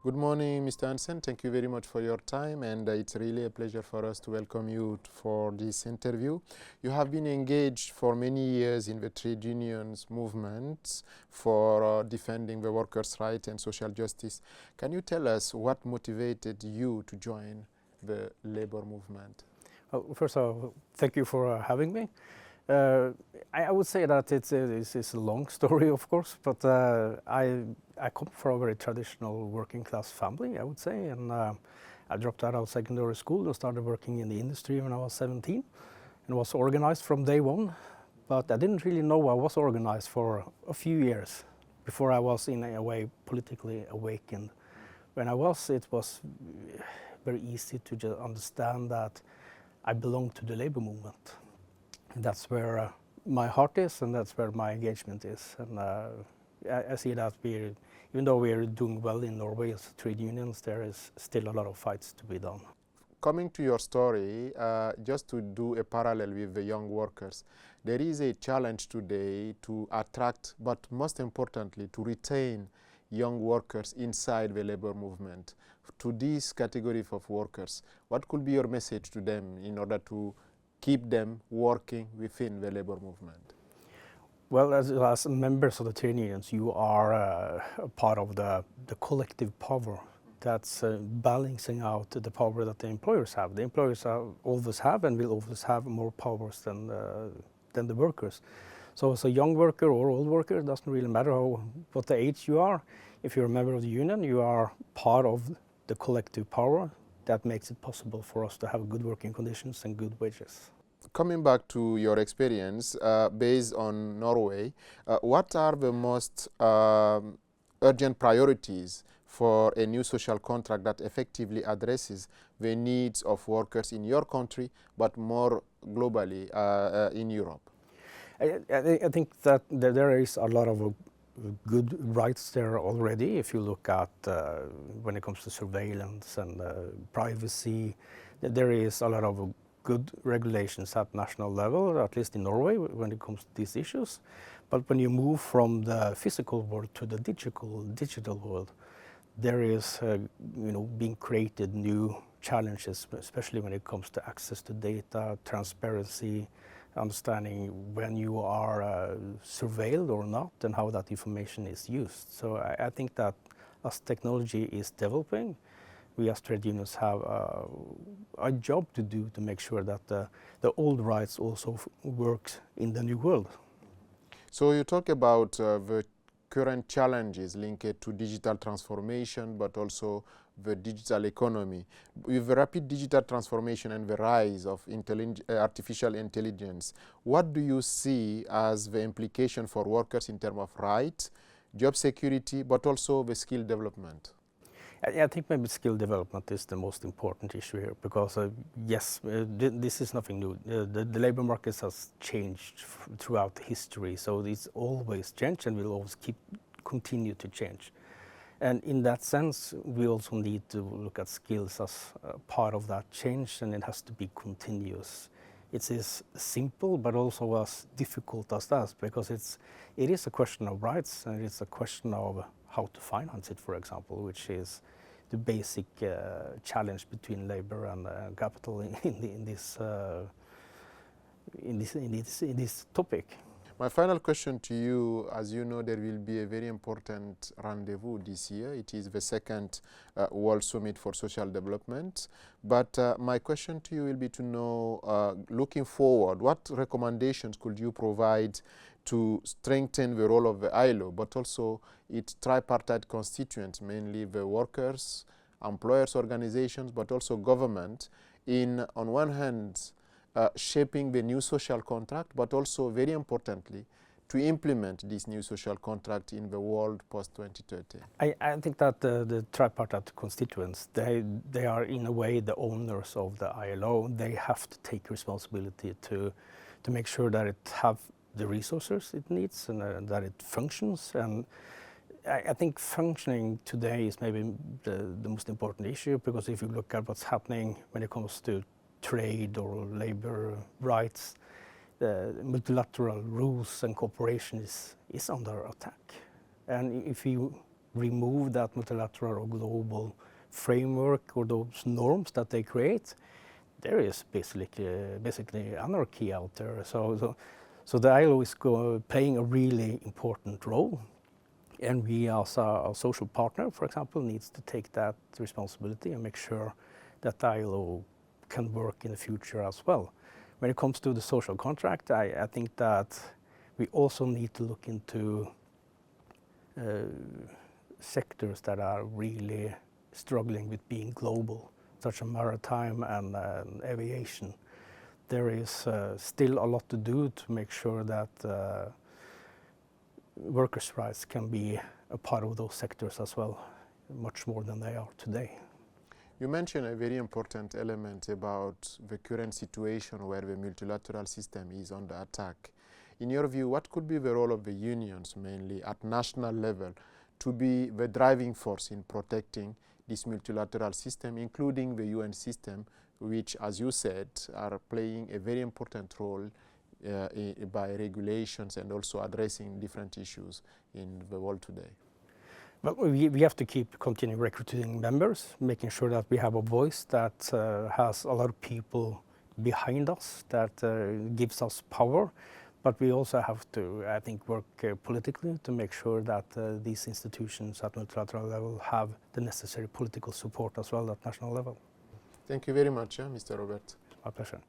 Good morning, Mr. Hansen. Thank you very much for your time, and it's really a pleasure for us to welcome you for this interview. You have been engaged for many years in the trade unions movements for defending the workers' rights and social justice. Can you tell us what motivated you to join the labor movement? Well, first of all, thank you for having me. I would say that it's a long story, of course, but I come from a very traditional working class family, I would say, and I dropped out of secondary school and started working in the industry when I was 17 and was organized from day one, but I didn't really know I was organized for a few years before I was in a way politically awakened. When I was, it was very easy to just understand that I belong to the labor movement. That's where my heart is, and that's where my engagement is. And I see that even though we are doing well in Norway as trade unions, there is still a lot of fights to be done. Coming to your story, just to do a parallel with the young workers, there is a challenge today to attract, but most importantly, to retain young workers inside the labor movement. To this category of workers, what could be your message to them in order to keep them working within the labor movement? Well, as members of the trade unions, you are a part of the collective power that's balancing out the power that the employers have. The employers always have and will always have more powers than the workers. So as a young worker or old worker, it doesn't really matter what the age you are. If you're a member of the union, you are part of the collective power that makes it possible for us to have good working conditions and good wages. Coming back to your experience based on Norway, what are the most urgent priorities for a new social contract that effectively addresses the needs of workers in your country, but more globally in Europe? I think that there is a lot of good rights there already. If you look at when it comes to surveillance and privacy, there is a lot of good regulations at national level, at least in Norway, when it comes to these issues. But when you move from the physical world to the digital world, there is being created new challenges, especially when it comes to access to data, transparency, understanding when you are surveilled or not, and how that information is used. So I think that as technology is developing, we as trade unions have a job to do to make sure that the old rights also work in the new world. So you talk about the current challenges linked to digital transformation, but also the digital economy. With the rapid digital transformation and the rise of artificial intelligence, what do you see as the implication for workers in terms of rights, job security, but also the skill development? I think maybe skill development is the most important issue here, because yes, this is nothing new. The labor market has changed throughout history, so it's always changed and will always continue to change. And in that sense, we also need to look at skills as part of that change, and it has to be continuous. It is simple, but also as difficult as that, because it is a question of rights, and it's a question of how to finance it, for example, which is the basic challenge between labor and capital in this topic. My final question to you, as you know, there will be a very important rendezvous this year. It is the second World Summit for Social Development. But my question to you will be to know, looking forward, what recommendations could you provide to strengthen the role of the ILO, but also its tripartite constituents, mainly the workers, employers organizations, but also government, in, on one hand, shaping the new social contract, but also, very importantly, to implement this new social contract in the world post-2030? I think that the tripartite constituents, they are in a way the owners of the ILO. They have to take responsibility to make sure that it have the resources it needs and that it functions. And I think functioning today is maybe the most important issue, because if you look at what's happening when it comes to trade or labor rights, the multilateral rules and cooperation is under attack. And if you remove that multilateral or global framework or those norms that they create, there is basically anarchy out there. So the ILO is playing a really important role, and we as a social partner, for example, needs to take that responsibility and make sure that the ILO can work in the future as well. When it comes to the social contract, I think that we also need to look into sectors that are really struggling with being global, such as maritime and aviation. There is still a lot to do to make sure that workers' rights can be a part of those sectors as well, much more than they are today. You mentioned a very important element about the current situation where the multilateral system is under attack. In your view, what could be the role of the unions, mainly at national level, to be the driving force in protecting this multilateral system, including the UN system, which, as you said, are playing a very important role by regulations and also addressing different issues in the world today? Well, we have to keep continuing recruiting members, making sure that we have a voice that has a lot of people behind us, that gives us power. But we also have to, I think, work politically to make sure that these institutions at multilateral level have the necessary political support as well at national level. Thank you very much, Mr. Robert. My pleasure.